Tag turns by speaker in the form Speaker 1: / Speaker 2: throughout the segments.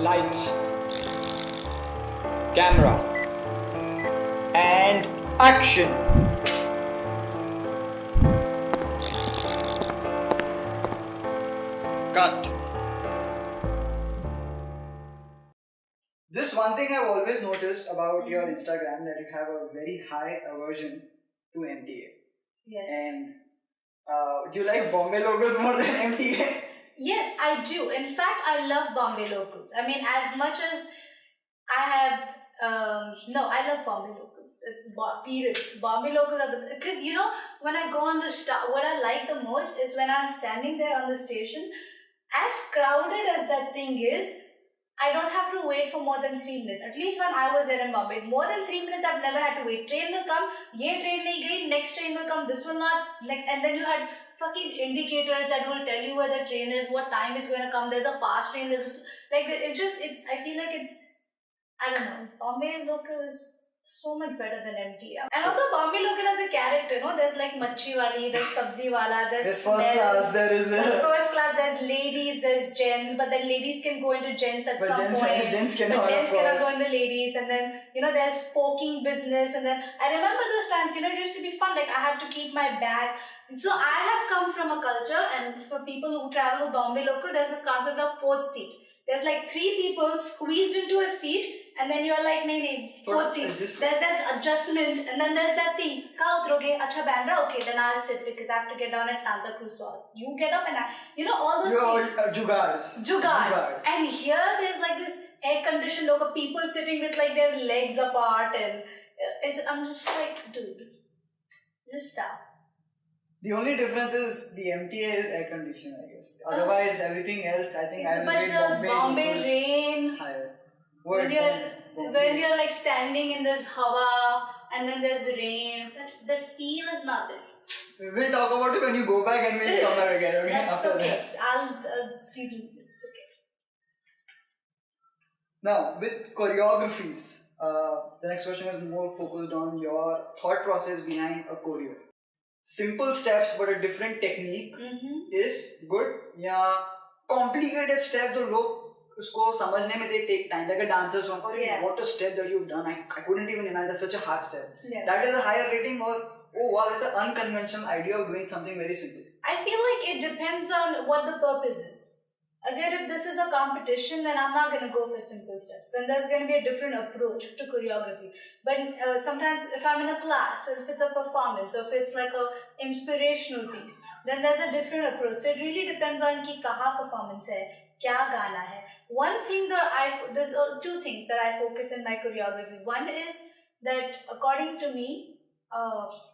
Speaker 1: Lights, camera, and action. Cut. This one thing I've always noticed about your Instagram, that you have a very high aversion to MTA.
Speaker 2: Yes.
Speaker 1: And do you like Bombay locals more than MTA?
Speaker 2: Yes, I do. In fact, I love Bombay locals. I mean, as much as I have, I love Bombay locals. It's period. Bombay locals are the, because you know, when I go on the what I like the most is when I'm standing there on the station, as crowded as that thing is, I don't have to wait for more than 3 minutes. At least when I was there in Bombay, more than 3 minutes I've never had to wait. Train will come, ye train nahi gayi, next train will come, this will not, like, and then you had fucking indicators that will tell you where the train is, what time it's going to come. There's a fast train, I feel like it's, I don't know, Bombay local is so much better than MT. And also Bombay local as a character, no? There's like Machi Wali, there's Sabzi Wala, there's
Speaker 1: first class, there's
Speaker 2: first class, there's ladies, there's gents, but then ladies can go into gents at some point.
Speaker 1: Gents cannot
Speaker 2: go into ladies, and then, you know, there's poking business, and then I remember those times, you know, it used to be fun, like I had to keep my bag. So I have come from a culture, and for people who travel with Bombay local, there's this concept of fourth seat. There's like 3 people squeezed into a seat, and then you're like, nahi, fourth seat. There's adjustment, and then there's that thing. Kaha utroge? Acha bandra? Okay, then I'll sit because I have to get down at Santa Cruz. You get up and you know, all those things. Jugaads. And here there's like this air-conditioned local people sitting with like their legs apart, and I'm just like, dude, just stop.
Speaker 1: The only difference is the MTA is air conditioned, I guess. Otherwise, everything else, I think I will rate
Speaker 2: Bombay rain.
Speaker 1: Higher.
Speaker 2: When you're like standing in this hawa and then there's rain, that feel is not there.
Speaker 1: We'll talk about it when you go back and we'll come back again. Okay?
Speaker 2: That's okay. I'll see you. It's okay.
Speaker 1: Now, with choreographies, the next question is more focused on your thought process behind a choreo. Simple steps but a different technique is good, या complicated steps जो लोग उसको समझने में they take time, like a dancer's one. What a step that you've done! I couldn't even imagine. That's such a hard step. That is a higher rating, or oh wow, that's an unconventional idea of doing something very simple.
Speaker 2: I feel like it depends on what the purpose is. Again, if this is a competition, then I'm not going to go for simple steps. Then there's going to be a different approach to choreography. But sometimes if I'm in a class, or if it's a performance, or if it's like a inspirational piece, then there's a different approach. So it really depends on ki kaha performance hai, kya gana hai. One thing there's 2 things that I focus in my choreography. One is that according to me,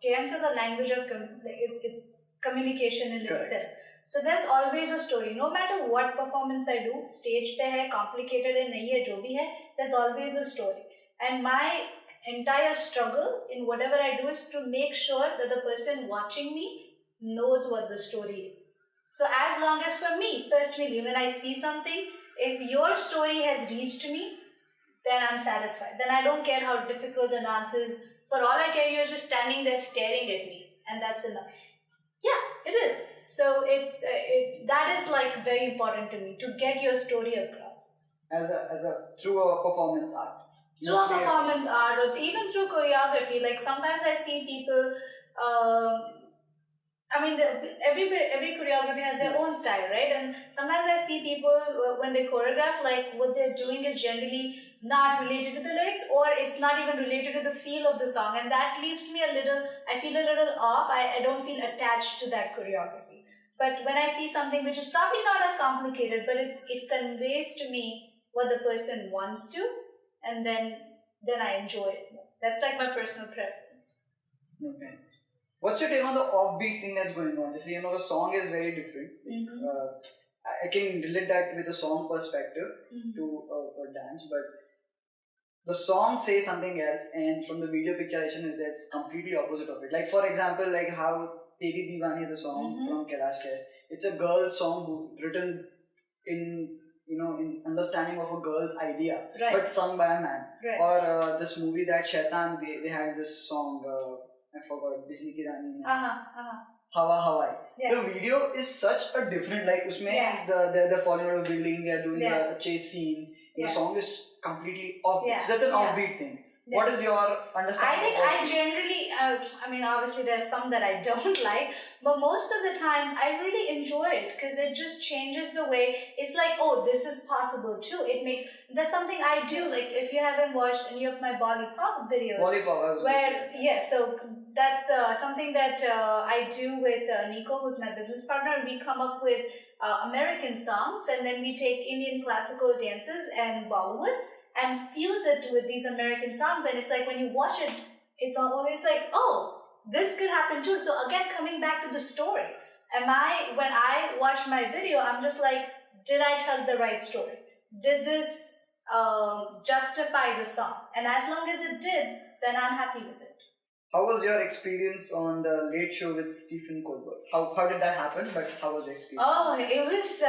Speaker 2: dance is a language of it's communication in itself. So there's always a story. No matter what performance I do, stage pe hai, complicated hai, nahi hai, jo bhi hai, there's always a story. And my entire struggle in whatever I do is to make sure that the person watching me knows what the story is. So as long as for me, personally, when I see something, if your story has reached me, then I'm satisfied. Then I don't care how difficult the dance is. For all I care, you're just standing there staring at me, and that's enough. Yeah, it is. So that is like very important to me, to get your story across.
Speaker 1: Through a performance art.
Speaker 2: Through a performance art, or even through choreography. Like sometimes I see people. Every choreography has their own style, right? And sometimes I see people when they choreograph, like what they're doing is generally not related to the lyrics, or it's not even related to the feel of the song, and that leaves me I feel a little off. I don't feel attached to that choreography. But when I see something which is probably not as complicated, but it conveys to me what the person wants to, and then I enjoy it more. That's like my personal preference.
Speaker 1: Okay. What's your take on the offbeat thing that's going on? Just you know, the song is very different. I can relate that with a song perspective to a dance, but the song says something else, and from the video picturation, there's completely opposite of it. Like for example, like how Teri Deewani is a song from Kailash Kher. It's a girl song written in understanding of a girl's idea, but sung by a man. Or this movie that Shaitan, they had this song. I forgot. Bisni Ki Rani. Hawa Hawaii. The video is such a different, like usme they're falling out of a building, they're doing a chase scene, The song is completely offbeat.
Speaker 2: Yeah.
Speaker 1: So that's an offbeat thing. What is your understanding?
Speaker 2: I generally, I mean, obviously there's some that I don't like, but most of the times I really enjoy it because it just changes the way. It's like, oh, this is possible too. It makes, that's something I do. Like if you haven't watched any of my Bolly Pop videos, so that's something that I do with Nico, who's my business partner. We come up with American songs, and then we take Indian classical dances and Bollywood and fuse it with these American songs, and it's like when you watch it, it's always like, oh, this could happen too. So again, coming back to the story, when I watch my video, I'm just like, did I tell the right story? Did this justify the song? And as long as it did, then I'm happy with it.
Speaker 1: How was your experience on the Late Show with Stephen Colbert? How did that happen? But how was the experience?
Speaker 2: Oh, it was.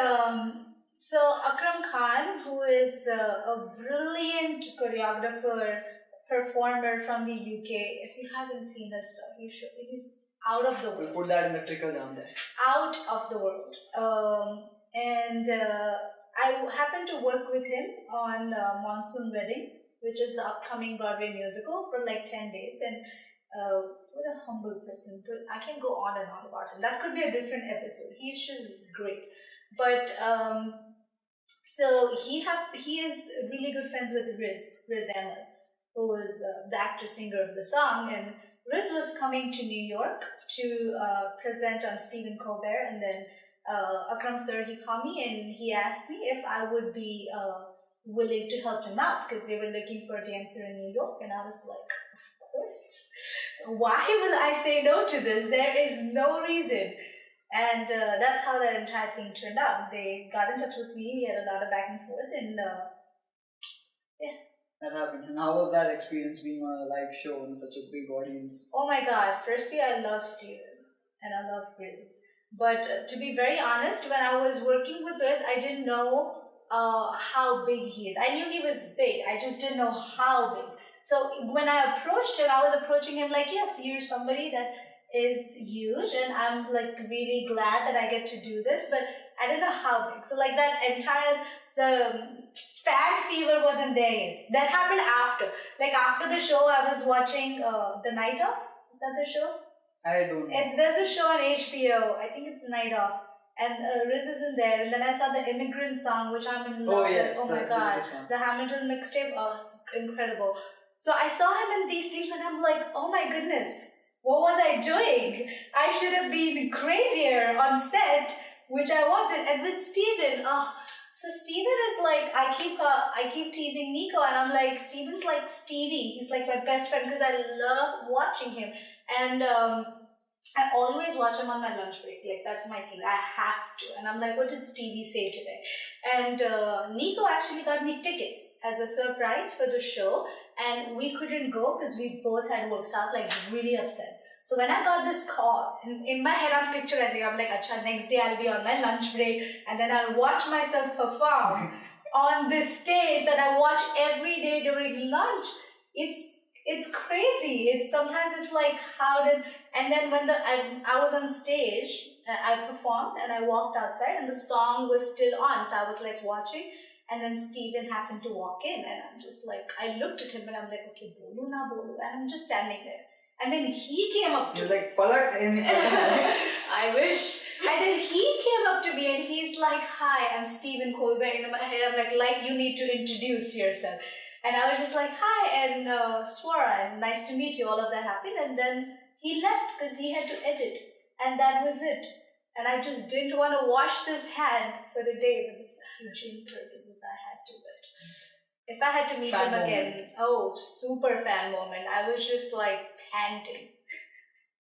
Speaker 2: So Akram Khan, who is a brilliant choreographer, performer from the UK. If you haven't seen his stuff, you should. He's out of the world.
Speaker 1: We'll put that in the trickle down there.
Speaker 2: Out of the world. I happened to work with him on Monsoon Wedding, which is the upcoming Broadway musical, for like 10 days. And what a humble person. But I can go on and on about him. That could be a different episode. He's just great. But so he is really good friends with Riz Ahmed, who is the actor-singer of the song. And Riz was coming to New York to present on Stephen Colbert, and then Akram sir, he called me and he asked me if I would be willing to help him out because they were looking for a dancer in New York, and I was like, of course. Why will I say no to this? There is no reason. And that's how that entire thing turned out. They got in touch with me, we had a lot of back and forth, and yeah.
Speaker 1: That happened. And how was that experience being on a live show in such a big audience?
Speaker 2: Oh my God. Firstly, I love Steven and I love Riz. But to be very honest, when I was working with Riz, I didn't know how big he is. I knew he was big, I just didn't know how big. So when I approached him, I was approaching him like, yes, you're somebody that is huge, and I'm like really glad that I get to do this, but I don't know how big. So like that entire, the fan fever wasn't there yet. That happened after. Like after the show, I was watching The Night Off. Is that the show?
Speaker 1: I don't know.
Speaker 2: There's a show on HBO. I think it's The Night Off. And Riz isn't there. And then I saw the Immigrant song, which I'm in love with. Oh my God. The Hamilton mixtape. Oh, it's incredible. So I saw him in these things and I'm like, oh my goodness. What was I doing? I should have been crazier on set, which I wasn't. And with Steven, so Steven is like, I keep teasing Nico, and I'm like, Steven's like Stevie. He's like my best friend because I love watching him. And I always watch him on my lunch break. Like, that's my thing. I have to. And I'm like, what did Stevie say today? And Nico actually got me tickets as a surprise for the show, and we couldn't go because we both had work. So I was like really upset. So when I got this call, in my head I'm picturizing, I'm like, acha, next day I'll be on my lunch break and then I'll watch myself perform on this stage that I watch every day during lunch. It's crazy. Sometimes it's like, and then when I was on stage, I performed and I walked outside and the song was still on. So I was like watching. And then Steven happened to walk in, and I'm just like, I looked at him and I'm like, okay, bolu na bolu. And I'm just standing there. And then he came up to me.
Speaker 1: You're like, Palak.
Speaker 2: I wish. And then he came up to me and he's like, hi, I'm Stephen Colbert. And in my head, I'm like, you need to introduce yourself. And I was just like, hi, and Swara, and nice to meet you. All of that happened. And then he left because he had to edit. And that was it. And I just didn't want to wash this hand for the day with the hygiene purposes. I had to, but if I had to meet him again, super fan moment. I was just like panting.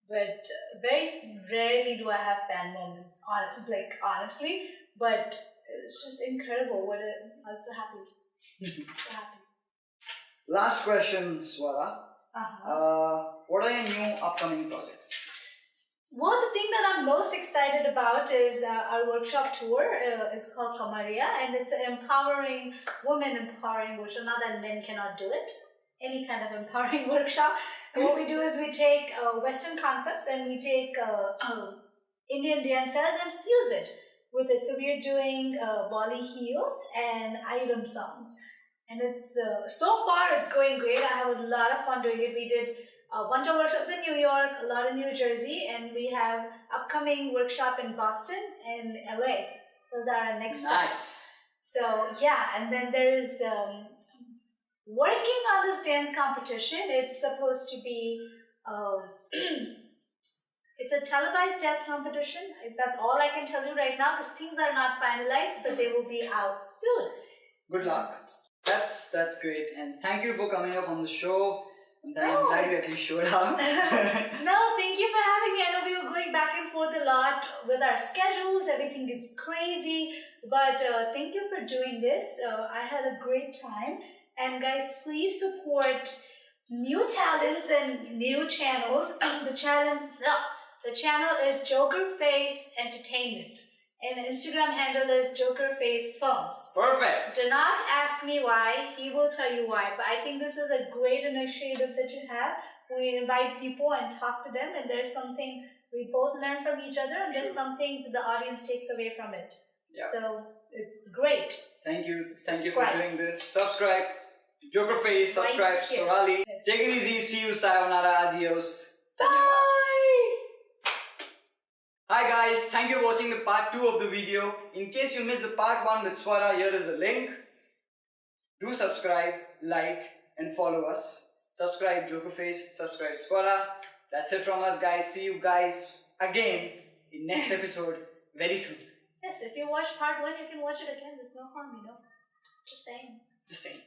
Speaker 2: But very rarely do I have fan moments, honestly. But it's just incredible. I was so happy. So happy.
Speaker 1: Last question, Swara. What are your new upcoming projects?
Speaker 2: Well, the thing that I'm most excited about is our workshop tour. It's called Kamaria, and it's an women empowering workshop. Not that men cannot do it. Any kind of empowering workshop. And what we do is we take Western concepts and we take Indian dance styles and fuse it with it. So we're doing Bolly Heels and item songs. And it's so far it's going great. I have a lot of fun doing it. We did a bunch of workshops in New York, a lot in New Jersey, and we have upcoming workshop in Boston and LA. Those are our next stops. So yeah, and then there is working on this dance competition. It's supposed to be it's a televised dance competition. That's all I can tell you right now because things are not finalized, but they will be out soon.
Speaker 1: Good luck. That's great, and thank you for coming up on the show. I'm glad you actually showed up.
Speaker 2: No, thank you for having me. I know we were going back and forth a lot with our schedules. Everything is crazy, but thank you for doing this. I had a great time, and guys, please support new talents and new channels. The channel is JokerFace Entertainment. And Instagram handle is JokerFace Films.
Speaker 1: Perfect.
Speaker 2: Do not ask me why. He will tell you why. But I think this is a great initiative that you have. We invite people and talk to them, and there's something we both learn from each other, and there's something that the audience takes away from it. Yeah. So it's great.
Speaker 1: Thank you. Thank you for doing this. Subscribe. JokerFace. Subscribe. Swarali. Take it easy. See you. Sayonara. Adios.
Speaker 2: Bye.
Speaker 1: Hi guys, thank you for watching the part 2 of the video. In case you missed the part 1 with Swara, here is the link. Do subscribe, like and follow us. Subscribe JokerFace, subscribe Swara. That's it from us guys. See you guys again in next episode very soon.
Speaker 2: Yes, if you watch part 1, you can watch it again. There's no harm, you know. Just saying.
Speaker 1: Just saying.